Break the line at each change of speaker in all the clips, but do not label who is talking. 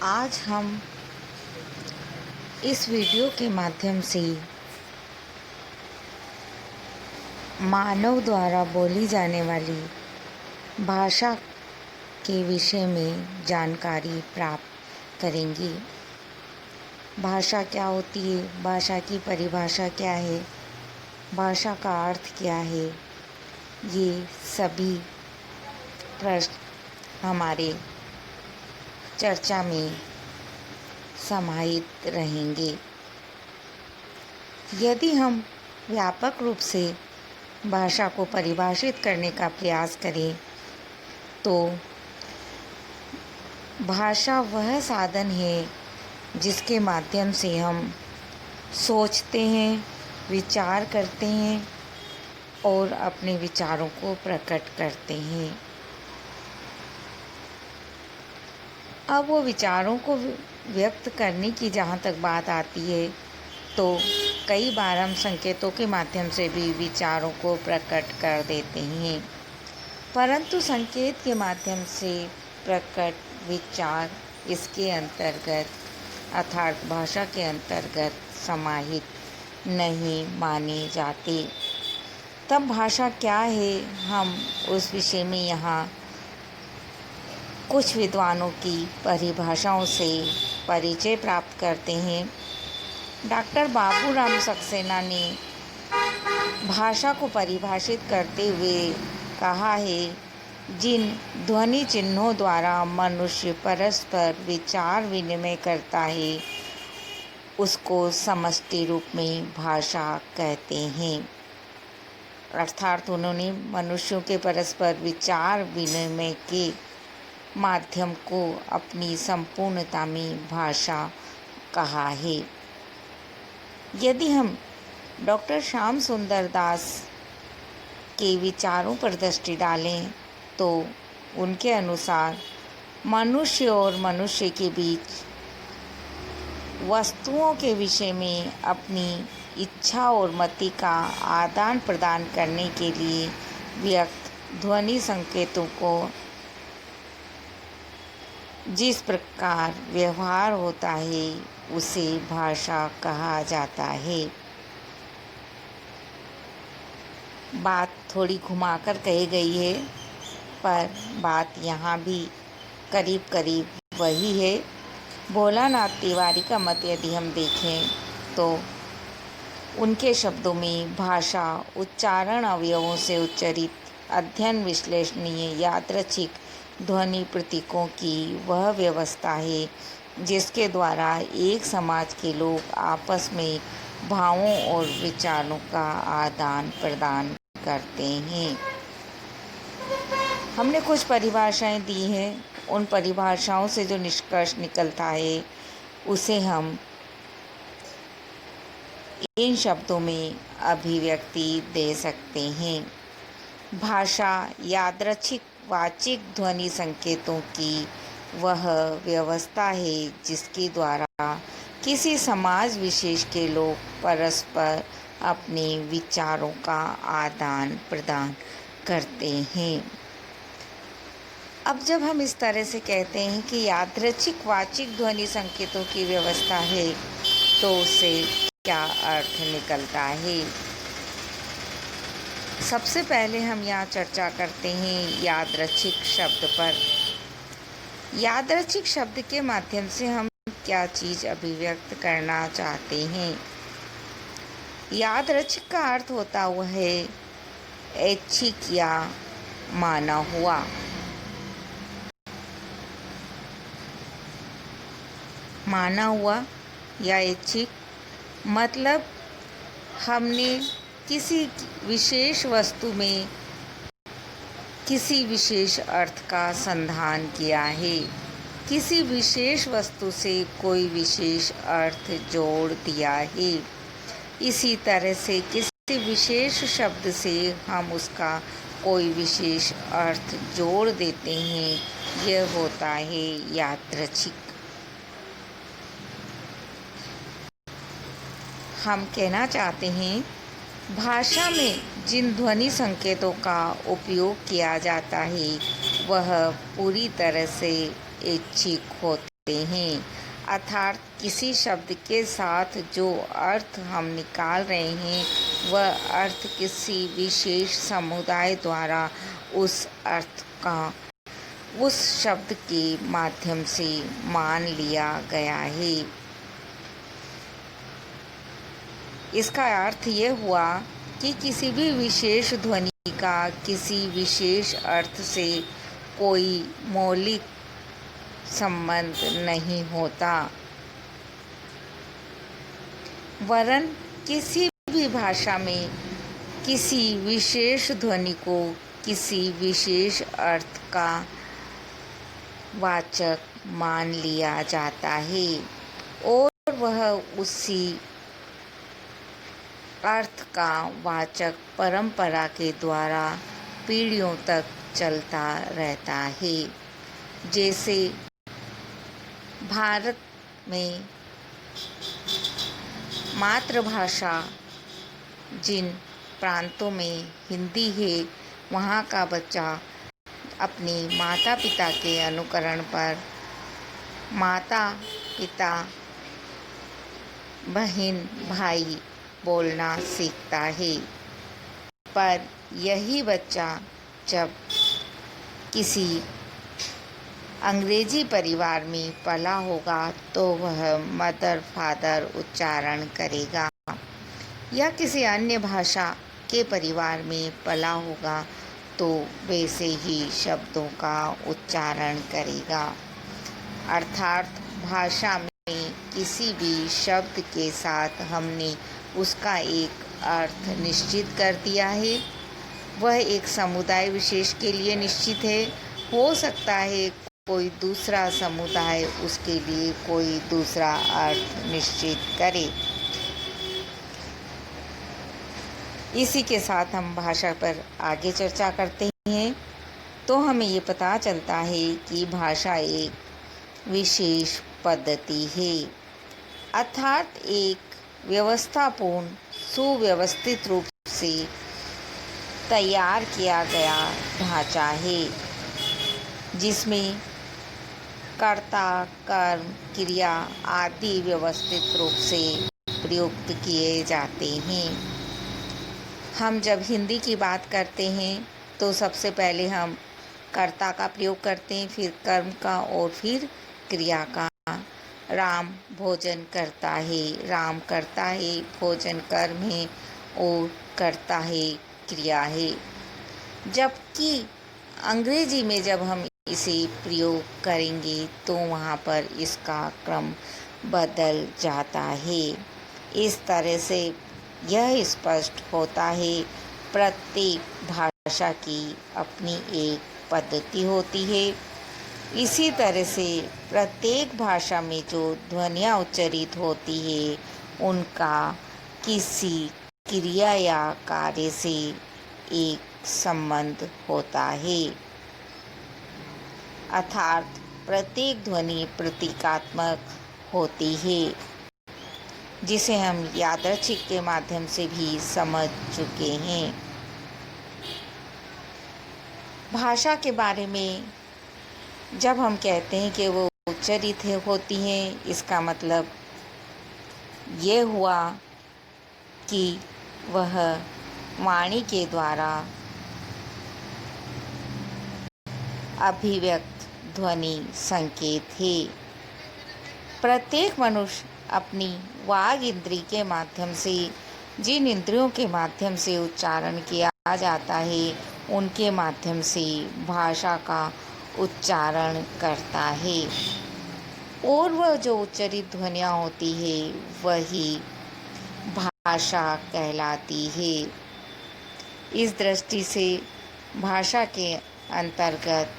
आज हम इस वीडियो के माध्यम से मानव द्वारा बोली जाने वाली भाषा के विषय में जानकारी प्राप्त करेंगे। भाषा क्या होती है, भाषा की परिभाषा क्या है, भाषा का अर्थ क्या है, ये सभी प्रश्न हमारे चर्चा में समाहित रहेंगे। यदि हम व्यापक रूप से भाषा को परिभाषित करने का प्रयास करें तो भाषा वह साधन है जिसके माध्यम से हम सोचते हैं, विचार करते हैं और अपने विचारों को प्रकट करते हैं। अब वो विचारों को व्यक्त करने की जहाँ तक बात आती है तो कई बार हम संकेतों के माध्यम से भी विचारों को प्रकट कर देते हैं, परंतु संकेत के माध्यम से प्रकट विचार इसके अंतर्गत अर्थात भाषा के अंतर्गत समाहित नहीं माने जाते। तब भाषा क्या है, हम उस विषय में यहाँ कुछ विद्वानों की परिभाषाओं से परिचय प्राप्त करते हैं। डॉक्टर बाबूराम सक्सेना ने भाषा को परिभाषित करते हुए कहा है, जिन ध्वनि चिन्हों द्वारा मनुष्य परस्पर विचार विनिमय करता है उसको समष्टि रूप में भाषा कहते हैं। अर्थात उन्होंने मनुष्यों के परस्पर विचार विनिमय के माध्यम को अपनी संपूर्णता में भाषा कहा है। यदि हम डॉक्टर श्याम सुंदर दास के विचारों पर दृष्टि डालें तो उनके अनुसार मनुष्य और मनुष्य के बीच वस्तुओं के विषय में अपनी इच्छा और मति का आदान प्रदान करने के लिए व्यक्त ध्वनि संकेतों को जिस प्रकार व्यवहार होता है उसे भाषा कहा जाता है। बात थोड़ी घुमाकर कही गई है, पर बात यहाँ भी करीब करीब वही है। भोलानाथ तिवारी का मत यदि हम देखें तो उनके शब्दों में भाषा उच्चारण अवयवों से उच्चरित अध्ययन विश्लेषणीय यादृच्छिक ध्वनि प्रतीकों की वह व्यवस्था है जिसके द्वारा एक समाज के लोग आपस में भावों और विचारों का आदान प्रदान करते हैं। हमने कुछ परिभाषाएं दी हैं, उन परिभाषाओं से जो निष्कर्ष निकलता है उसे हम इन शब्दों में अभिव्यक्ति दे सकते हैं। भाषा यादृच्छिक वाचिक ध्वनि संकेतों की वह व्यवस्था है जिसके द्वारा किसी समाज विशेष के लोग परस्पर अपने विचारों का आदान प्रदान करते हैं। अब जब हम इस तरह से कहते हैं कि यादृच्छिक वाचिक ध्वनि संकेतों की व्यवस्था है तो उससे क्या अर्थ निकलता है। सबसे पहले हम यहाँ चर्चा करते हैं यादृच्छिक शब्द पर। यादृच्छिक शब्द के माध्यम से हम क्या चीज़ अभिव्यक्त करना चाहते हैं। यादृच्छिक का अर्थ होता हुआ है ऐच्छिक या माना हुआ। माना हुआ या ऐच्छिक मतलब हमने किसी विशेष वस्तु में किसी विशेष अर्थ का संधान किया है, किसी विशेष वस्तु से कोई विशेष अर्थ जोड़ दिया है। इसी तरह से किसी विशेष शब्द से हम उसका कोई विशेष अर्थ जोड़ देते हैं, यह होता है यादृच्छिक। हम कहना चाहते हैं भाषा में जिन ध्वनि संकेतों का उपयोग किया जाता है वह पूरी तरह से ऐच्छिक होते करते हैं। अर्थात किसी शब्द के साथ जो अर्थ हम निकाल रहे हैं वह अर्थ किसी विशेष समुदाय द्वारा उस अर्थ का उस शब्द के माध्यम से मान लिया गया है। इसका अर्थ ये हुआ कि किसी भी विशेष ध्वनि का किसी विशेष अर्थ से कोई मौलिक संबंध नहीं होता, वरन किसी भी भाषा में किसी विशेष ध्वनि को किसी विशेष अर्थ का वाचक मान लिया जाता है और वह उसी अर्थ का वाचक परंपरा के द्वारा पीढ़ियों तक चलता रहता है। जैसे भारत में मातृभाषा जिन प्रांतों में हिंदी है, वहाँ का बच्चा अपने माता पिता के अनुकरण पर माता पिता बहन भाई बोलना सीखता है। पर यही बच्चा जब किसी अंग्रेजी परिवार में पला होगा तो वह मदर फादर उच्चारण करेगा, या किसी अन्य भाषा के परिवार में पला होगा तो वैसे ही शब्दों का उच्चारण करेगा। अर्थात भाषा में किसी भी शब्द के साथ हमने उसका एक अर्थ निश्चित कर दिया है। वह एक समुदाय विशेष के लिए निश्चित है। हो सकता है कोई दूसरा समुदाय उसके लिए कोई दूसरा अर्थ निश्चित करे। इसी के साथ हम भाषा पर आगे चर्चा करते हैं तो हमें ये पता चलता है कि भाषा एक विशेष पद्धति है, अर्थात एक व्यवस्थापूर्ण सुव्यवस्थित रूप से तैयार किया गया ढांचा है, जिसमें कर्ता कर्म क्रिया आदि व्यवस्थित रूप से प्रयुक्त किए जाते हैं। हम जब हिंदी की बात करते हैं तो सबसे पहले हम कर्ता का प्रयोग करते हैं, फिर कर्म का और फिर क्रिया का। राम भोजन करता है, राम करता है, भोजन कर्म है और करता है क्रिया है। जबकि अंग्रेजी में जब हम इसे प्रयोग करेंगे तो वहाँ पर इसका क्रम बदल जाता है। इस तरह से यह स्पष्ट होता है प्रत्येक भाषा की अपनी एक पद्धति होती है। इसी तरह से प्रत्येक भाषा में जो ध्वनियाँ उच्चारित होती है उनका किसी क्रिया या कार्य से एक संबंध होता है, अर्थात प्रत्येक ध्वनि प्रतीकात्मक होती है, जिसे हम यादृच्छिक के माध्यम से भी समझ चुके हैं। भाषा के बारे में जब हम कहते हैं कि वो उच्चारित होती हैं, इसका मतलब ये हुआ कि वह वाणी के द्वारा अभिव्यक्त ध्वनि संकेत है। प्रत्येक मनुष्य अपनी वाग इंद्री के माध्यम से जिन इंद्रियों के माध्यम से उच्चारण किया जाता है उनके माध्यम से भाषा का उच्चारण करता है, और वह जो उच्चारित ध्वनियाँ होती है वही भाषा कहलाती है। इस दृष्टि से भाषा के अंतर्गत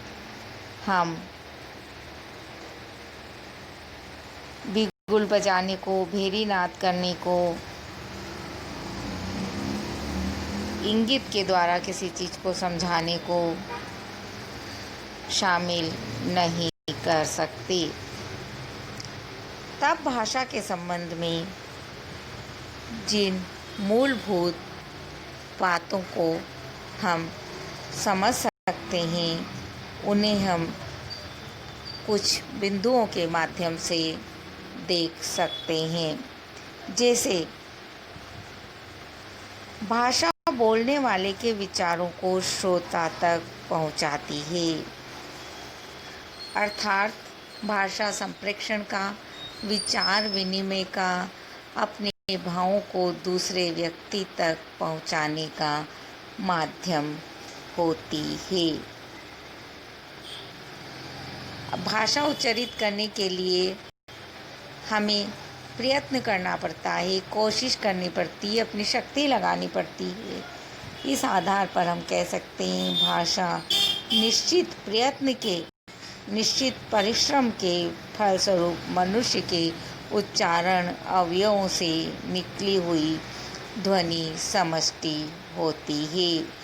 हम बिगुल बजाने को, भेरी नाद करने को, इंगित के द्वारा किसी चीज़ को समझाने को शामिल नहीं कर सकते। तब भाषा के संबंध में जिन मूलभूत बातों को हम समझ सकते हैं उन्हें हम कुछ बिंदुओं के माध्यम से देख सकते हैं। जैसे भाषा बोलने वाले के विचारों को श्रोता तक पहुंचाती है, अर्थात भाषा संप्रेषण का, विचार विनिमय का, अपने भावों को दूसरे व्यक्ति तक पहुंचाने का माध्यम होती है। भाषा उच्चारित करने के लिए हमें प्रयत्न करना पड़ता है, कोशिश करनी पड़ती है, अपनी शक्ति लगानी पड़ती है। इस आधार पर हम कह सकते हैं भाषा निश्चित प्रयत्न के, निश्चित परिश्रम के फलस्वरूप मनुष्य के उच्चारण अवयवों से निकली हुई ध्वनि समष्टि होती है।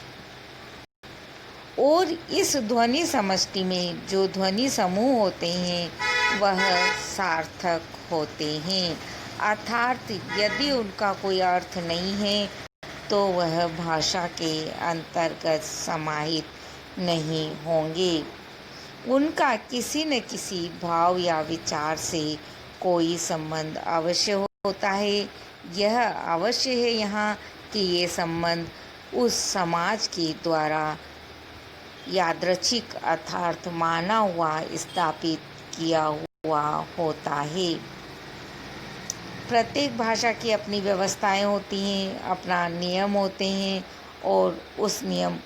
और इस ध्वनि समष्टि में जो ध्वनि समूह होते हैं वह सार्थक होते हैं, अर्थात यदि उनका कोई अर्थ नहीं है तो वह भाषा के अंतर्गत समाहित नहीं होंगे। उनका किसी न किसी भाव या विचार से कोई संबंध अवश्य होता है। यह अवश्य है यहाँ कि ये संबंध उस समाज के द्वारा यादृच्छिक अर्थात माना हुआ स्थापित किया हुआ होता है। प्रत्येक भाषा की अपनी व्यवस्थाएं होती हैं, अपना नियम होते हैं और उस नियम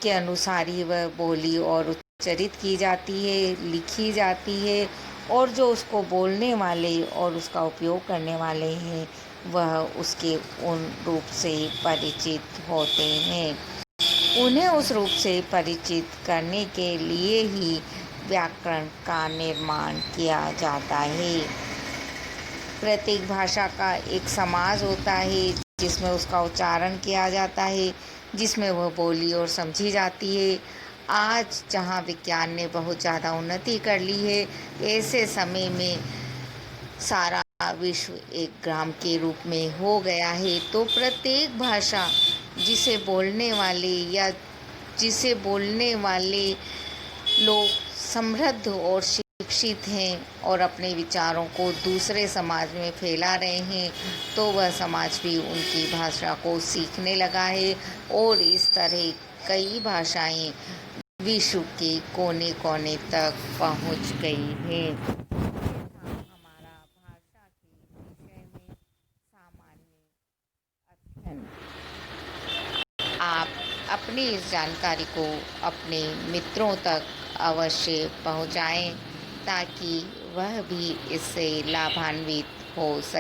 के अनुसार ही वह बोली और उच्चारित की जाती है, लिखी जाती है, और जो उसको बोलने वाले और उसका उपयोग करने वाले हैं वह उसके उन रूप से परिचित होते हैं। उन्हें उस रूप से परिचित करने के लिए ही व्याकरण का निर्माण किया जाता है। प्रत्येक भाषा का एक समाज होता है जिसमें उसका उच्चारण किया जाता है, जिसमें वह बोली और समझी जाती है। आज जहाँ विज्ञान ने बहुत ज़्यादा उन्नति कर ली है, ऐसे समय में सारा विश्व एक ग्राम के रूप में हो गया है, तो प्रत्येक भाषा जिसे बोलने वाले लोग समृद्ध और शिक्षित हैं और अपने विचारों को दूसरे समाज में फैला रहे हैं, तो वह समाज भी उनकी भाषा को सीखने लगा है और इस तरह कई भाषाएं विश्व के कोने कोने तक पहुंच गई हैं। हमारा भाषा के विषय में सामान्य अध्ययन। आप अपनी इस जानकारी को अपने मित्रों तक अवश्य पहुंचाएं ताकि वह भी इससे लाभान्वित हो सके।